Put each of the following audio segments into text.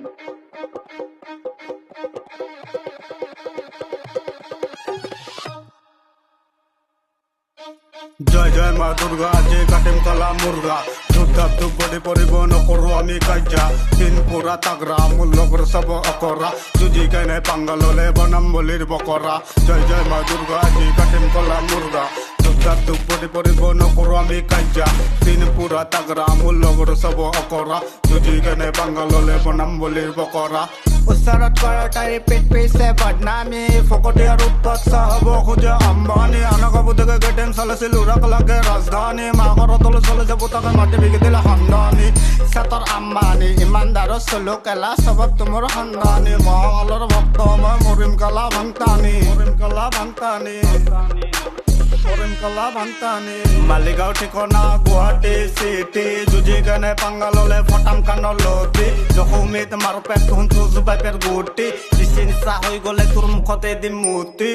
জয় জয় মা দুৰ্গা যে কাটিম কলা মুৰগা ধূপধাপ ধূপ বডি পৰিব নকৰো আমি কাজ্যা তিন পুৰা তাগৰা মূল্যকৰ সব অকৰা যুজি কেনে পাঙ্গাললে বনাম বলিৰ বকৰা জয় জয় মা দুৰ্গা যে কাটিম কলা মুৰগা ধূপধাপ ধূপ বডি পৰিব নকৰো আমি কাজ্যা তিন পুৰা তাগৰা মূল্যকৰ সব অকৰা যুজি কেনে পাঙ্গাললে বনাম বলিৰ বকৰা ওচৰত কৰা তাই পেট পেছে বদনামী ফকটে আৰু উৎপাত হ'ব খোজে আম্বানী আনক বুধকে গেটেন চলাইছিল উৰাক লাগে ৰাজধানী মাকৰ তল চলিছে পুতাকে মাটি বিকি দিলে সন্ধানী চেতৰ আম্বানী ইমানদাৰৰ চলো কেলা স্বভাৱ তোমাৰ সন্ধানী মহাকালৰ ভক্ত মই মৰিম কালা ভাংটানী মালিগাঁও ঠিকনা গুৱাহাটী চিটি যুঁজি কেনে পাঙ্গাললে ফটাম কাণৰ লতি জখমিত মাৰ পেট শুনছো জোবাইপেৰ গুটি দিছি নিচা হৈ গ'লে তোৰ মুখতে দিম মুতি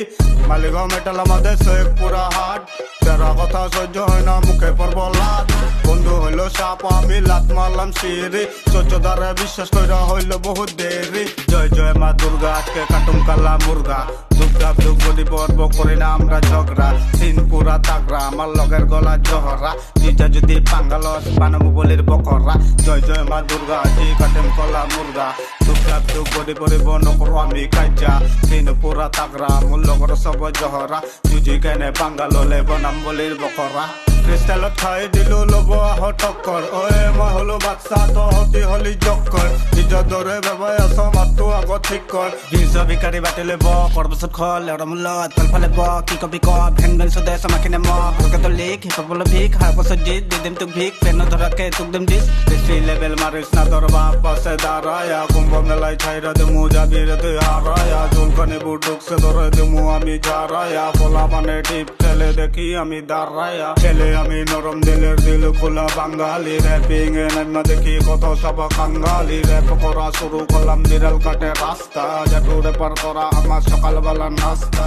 মালিগাঁও মেটেলা মাদে চেক পুৰা হাট তেৰা কথা সহ্য হয় না মুখে পৰব লাট বন্ধু হইল চাপ আমি লাট মারলাম সিঁড়ি চোদ্দারে বিশ্বাস কইরা হইল বহুত দেরি জয় জয় মা দুর্গা আজকে কাটুম কালা মুরগা ধূপধাপ ধূপ বডি পর্ব করি না আমরা ঝগড়া তিন পুরা তাগরা আমার লগের গলা জহরা জিজা যদি পাঙ্গালস বানাম বলির বকরা জয় জয় মা দুর্গা জি কাটেম কলা মুরগা ধূপধাপ ধূপ বডি পরিব নকৰো আমি কাজ্যা তিন পুৰা তাগৰা মোৰ লগৰ সব জহৰা যুজি কেনে পাঙ্গাললে বনাম বলিৰ বকৰা ক্ৰিস্টালত খাই দিলো লব আহ টক্কৰ অয়ে মই হলো বাচ্চা তহঁতি হলি জক্কৰ নিজৰ দৰে বেবাই আছ মাতো আগত ঠিক কৰ বীজ ভিকাৰী বাটিলে ব কৰবছত খল লেউৰা মূলত তলফালে ব কি কবি ক ভেন ভেন চদে চমাখিনে ম ভকত লিক হিচাবলৈ ভিক হাৰ পাছত জিত দি দিম তোক ভিক পেন ধৰাকে তোক দিম দিছ বেছি লেভেল মাৰিছ না দৰ বাপ পাছে দাৰায়া কুম্ভ মেলাই ছাইৰা দিমু যাবিৰে তুই হাৰায়া জোলকানি বুটুকছে ধৰে দিমু আমি ঝাৰায়া পোলা মানে টিপ খেলে দেখি আমি দাঁড়ায়া খেলে আমি নরম দিলের দিল খোলা বাঙালি র্যাপিং এ নাইমা দেখি কত সব কাঙ্গালি র্যাপ করা শুরু করলাম বিড়াল কাটে রাস্তা যেটু রেপার করা আমার সকালবেলা নাস্তা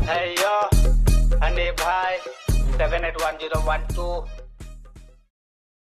Hey yo, Honey Bhai 7810112